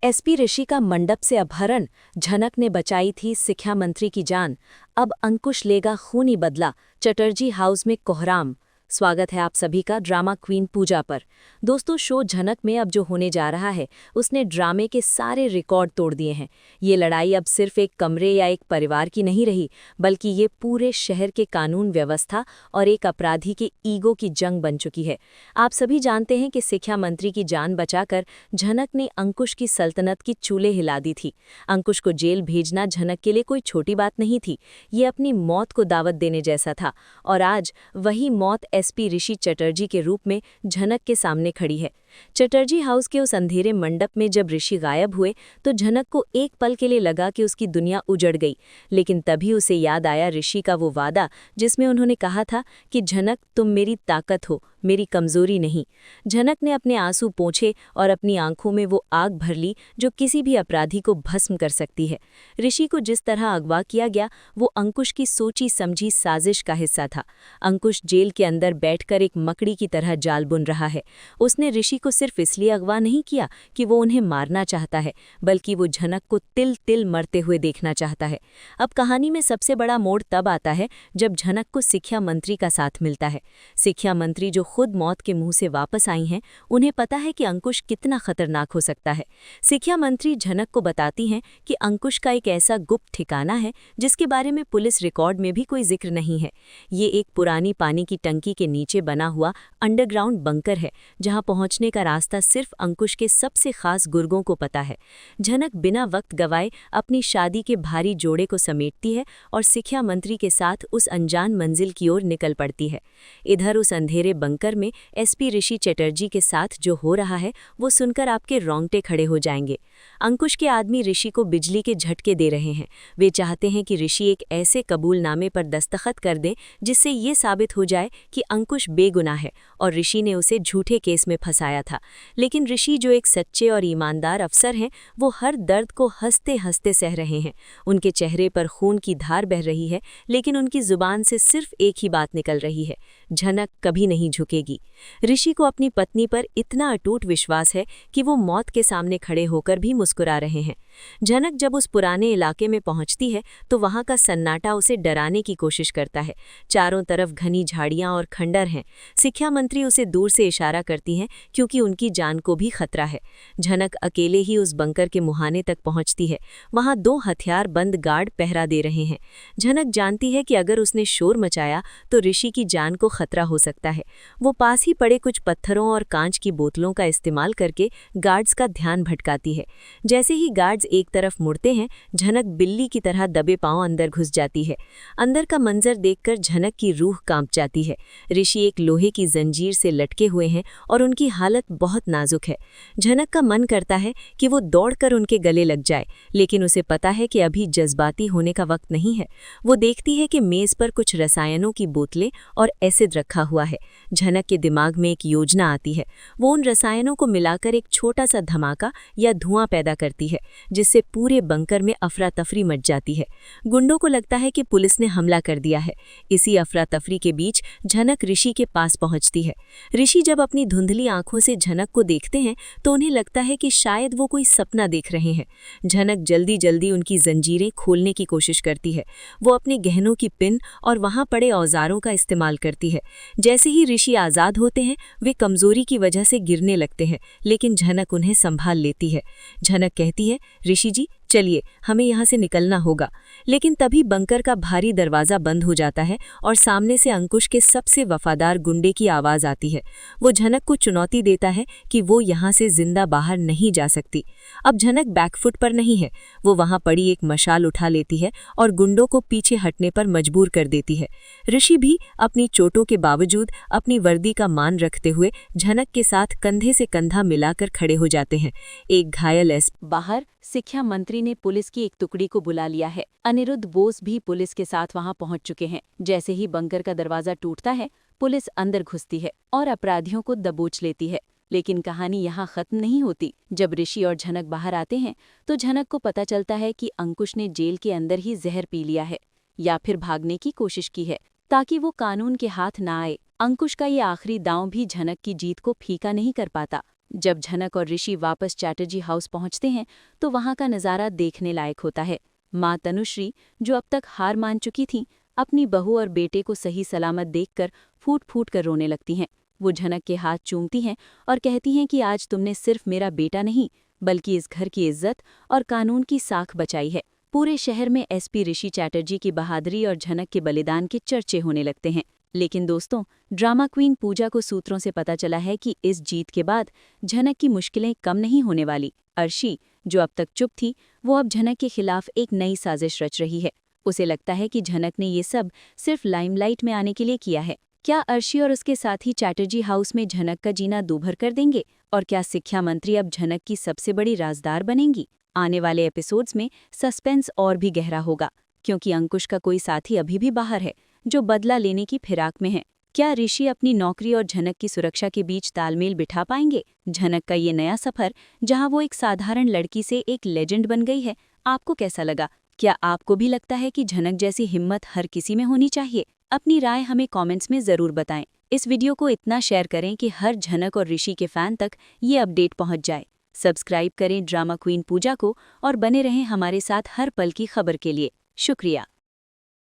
SP ऋषि का मंडप से अपहरण, झनक ने बचाई थी शिक्षा मंत्री की जान। अब अंकुश लेगा खूनी बदला, चटर्जी हाउस में कोहराम। स्वागत है आप सभी का ड्रामा क्वीन पूजा पर। दोस्तों, शो झनक में अब जो होने जा रहा है उसने ड्रामे के सारे रिकॉर्ड तोड़ दिए हैं। ये लड़ाई अब सिर्फ एक कमरे या एक परिवार की नहीं रही, बल्कि ये पूरे शहर के कानून व्यवस्था और एक अपराधी के ईगो की जंग बन चुकी है। आप सभी जानते हैं कि शिक्षा मंत्री की जान बचाकर झनक ने अंकुश की सल्तनत की चूल्हे हिला दी थी। अंकुश को जेल भेजना झनक के लिए कोई छोटी बात नहीं थी, ये अपनी मौत को दावत देने जैसा था। और आज वही मौत एसपी ऋषि चटर्जी के रूप में झनक के सामने खड़ी है। चटर्जी हाउस के उस अंधेरे मंडप में जब ऋषि गायब हुए तो झनक को एक पल के लिए लगा कि उसकी दुनिया उजड़ गई, लेकिन तभी उसे याद आया ऋषि का वो वादा जिसमें उन्होंने कहा था कि झनक, तुम मेरी ताकत हो, मेरी कमजोरी नहीं। झनक ने अपने आंसू पोंछे और अपनी आंखों में वो आग भर ली जो किसी भी अपराधी को भस्म कर सकती है। ऋषि को जिस तरह अगवा किया गया वो अंकुश की सोची समझी साजिश का हिस्सा था। अंकुश जेल के अंदर बैठकर एक मकड़ी की तरह जाल बुन रहा है। उसने ऋषि को सिर्फ इसलिए अगवा नहीं किया कि वो उन्हें मारना चाहता है, बल्कि वो झनक को तिल तिल मरते हुए देखना चाहता है। अब कहानी में सबसे बड़ा मोड़ तब आता है जब झनक को शिक्षा मंत्री का साथ मिलता है। शिक्षा मंत्री जो खुद मौत के मुंह से वापस आई हैं, उन्हें पता है कि अंकुश कितना खतरनाक हो सकता है। शिक्षा मंत्री झनक को बताती हैं कि अंकुश का एक ऐसा गुप्त ठिकाना है जिसके बारे में पुलिस रिकॉर्ड में भी कोई जिक्र नहीं है। ये एक पुरानी पानी की टंकी के नीचे बना हुआ अंडरग्राउंड बंकर है, जहां पहुंचने का रास्ता सिर्फ अंकुश के सबसे खास गुर्गों को पता है। झनक बिना वक्त गवाए अपनी शादी के भारी जोड़े को समेटती है और शिक्षा मंत्री के साथ उस अनजान मंजिल की ओर निकल पड़ती है। इधर उस अंधेरे बंकर में एसपी ऋषि चटर्जी के साथ जो हो रहा है वो सुनकर आपके रोंगटे खड़े हो जाएंगे। अंकुश के आदमी ऋषि को बिजली के झटके दे रहे हैं। वे चाहते हैं कि ऋषि एक ऐसे कबूलनामे पर दस्तखत कर दे जिससे ये साबित हो जाए कि अंकुश बेगुनाह है और ऋषि ने उसे झूठे केस में फंसाया था। लेकिन ऋषि जो एक सच्चे और ईमानदार अफसर हैं, वो हर दर्द को हंसते हंसते सह रहे हैं। उनके चेहरे पर खून की धार बह रही है, लेकिन उनकी जुबान से सिर्फ एक ही बात निकल रही है, झनक कभी नहीं झुकेगी। ऋषि को अपनी पत्नी पर इतना अटूट विश्वास है कि वो मौत के सामने खड़े होकर भी मुस्कुरा रहे हैं। झनक जब उस पुराने इलाके में पहुंचती है तो वहां का सन्नाटा उसे डराने की कोशिश करता है। चारों तरफ घनी झाड़ियां और खंडर हैं। शिक्षा मंत्री उसे दूर से इशारा करती हैं क्योंकि उनकी जान को भी खतरा है। झनक अकेले ही उस बंकर के मुहाने तक पहुंचती है। वहां 2 हथियार बंद गार्ड पहरा दे रहे हैं। झनक जानती है कि अगर उसने शोर मचाया तो ऋषि की जान को खतरा हो सकता है। वो पास ही पड़े कुछ पत्थरों और कांच की बोतलों का इस्तेमाल करके गार्ड्स का ध्यान भटकाती है। जैसे ही गार्ड्स एक तरफ मुड़ते हैं, झनक बिल्ली की तरह दबे पांव अंदर घुस जाती है। अंदर का मंजर देखकर झनक की रूह कांप जाती है। ऋषि एक लोहे की जंजीर से लटके हुए हैं और उनकी हालत बहुत नाजुक है। झनक का मन करता है कि वो दौड़कर उनके गले लग जाए, लेकिन उसे पता है कि अभी जज्बाती होने का वक्त नहीं है। वो देखती है कि मेज पर कुछ रसायनों की बोतलें और एसिड रखा हुआ है। झनक के दिमाग में एक योजना आती है। वो उन रसायनों को मिलाकर एक छोटा सा धमाका या धुआं पैदा करती है, जिससे पूरे बंकर में अफरा तफरी मच जाती है। गुंडों को लगता है कि पुलिस ने हमला कर दिया है। इसी अफरा तफरी के बीच झनक ऋषि के पास पहुंचती है। ऋषि जब अपनी धुंधली आंखों से झनक को देखते हैं तो उन्हें लगता है कि शायद वो कोई सपना देख रहे हैं। झनक जल्दी जल्दी उनकी जंजीरें खोलने की कोशिश करती है। वो अपने गहनों की पिन और वहां पड़े औजारों का इस्तेमाल करती है। जैसे ही ऋषि आज़ाद होते हैं, वे कमजोरी की वजह से गिरने लगते हैं, लेकिन झनक उन्हें संभाल लेती है। झनक कहती है, ऋषि जी चलिए, हमें यहाँ से निकलना होगा। लेकिन तभी बंकर का भारी दरवाज़ा बंद हो जाता है और सामने से अंकुश के सबसे वफादार गुंडे की आवाज़ आती है। वो झनक को चुनौती देता है कि वो यहाँ से जिंदा बाहर नहीं जा सकती। अब झनक बैकफुट पर नहीं है। वो वहाँ पड़ी एक मशाल उठा लेती है और गुंडों को पीछे हटने पर मजबूर कर देती है। ऋषि भी अपनी चोटों के बावजूद अपनी वर्दी का मान रखते हुए झनक के साथ कंधे से कंधा मिलाकर खड़े हो जाते हैं। एक घायल बाहर शिक्षा मंत्री ने पुलिस की एक टुकड़ी को बुला लिया है। अनिरुद्ध बोस भी पुलिस के साथ वहां पहुंच चुके हैं। जैसे ही बंकर का दरवाजा टूटता है, पुलिस अंदर घुसती है और अपराधियों को दबोच लेती है। लेकिन कहानी यहाँ खत्म नहीं होती। जब ऋषि और झनक बाहर आते हैं तो झनक को पता चलता है कि अंकुश ने जेल के अंदर ही जहर पी लिया है या फिर भागने की कोशिश की है ताकि वो कानून के हाथ ना आए। अंकुश का ये आखिरी दांव भी झनक की जीत को फीका नहीं कर पाता। जब झनक और ऋषि वापस चैटर्जी हाउस पहुंचते हैं तो वहां का नज़ारा देखने लायक होता है। माँ तनुश्री, जो अब तक हार मान चुकी थीं, अपनी बहू और बेटे को सही सलामत देखकर फूट फूट कर रोने लगती हैं। वो झनक के हाथ चूमती हैं और कहती हैं कि आज तुमने सिर्फ मेरा बेटा नहीं बल्कि इस घर की इज्जत और कानून की साख बचाई है। पूरे शहर में एसपी ऋषि चैटर्जी की बहादुरी और झनक के बलिदान के चर्चे होने लगते हैं। लेकिन दोस्तों, ड्रामा क्वीन पूजा को सूत्रों से पता चला है कि इस जीत के बाद झनक की मुश्किलें कम नहीं होने वाली। अर्शी, जो अब तक चुप थी, वो अब झनक के खिलाफ एक नई साजिश रच रही है। उसे लगता है कि झनक ने ये सब सिर्फ लाइमलाइट में आने के लिए किया है। क्या अर्शी और उसके साथी चैटर्जी हाउस में झनक का जीना दूभर कर देंगे? और क्या शिक्षा मंत्री अब झनक की सबसे बड़ी राजदार बनेंगी? आने वाले एपिसोड्स में सस्पेंस और भी गहरा होगा, क्योंकि अंकुश का कोई साथी अभी भी बाहर है जो बदला लेने की फिराक में है। क्या ऋषि अपनी नौकरी और झनक की सुरक्षा के बीच तालमेल बिठा पाएंगे? झनक का ये नया सफर, जहां वो एक साधारण लड़की से एक लेजेंड बन गई है, आपको कैसा लगा? क्या आपको भी लगता है कि झनक जैसी हिम्मत हर किसी में होनी चाहिए? अपनी राय हमें कमेंट्स में ज़रूर बताएं। इस वीडियो को इतना शेयर करें कि हर झनक और ऋषि के फैन तक ये अपडेट पहुंच जाए। सब्सक्राइब करें ड्रामा क्वीन पूजा को और बने रहें हमारे साथ हर पल की खबर के लिए। शुक्रिया।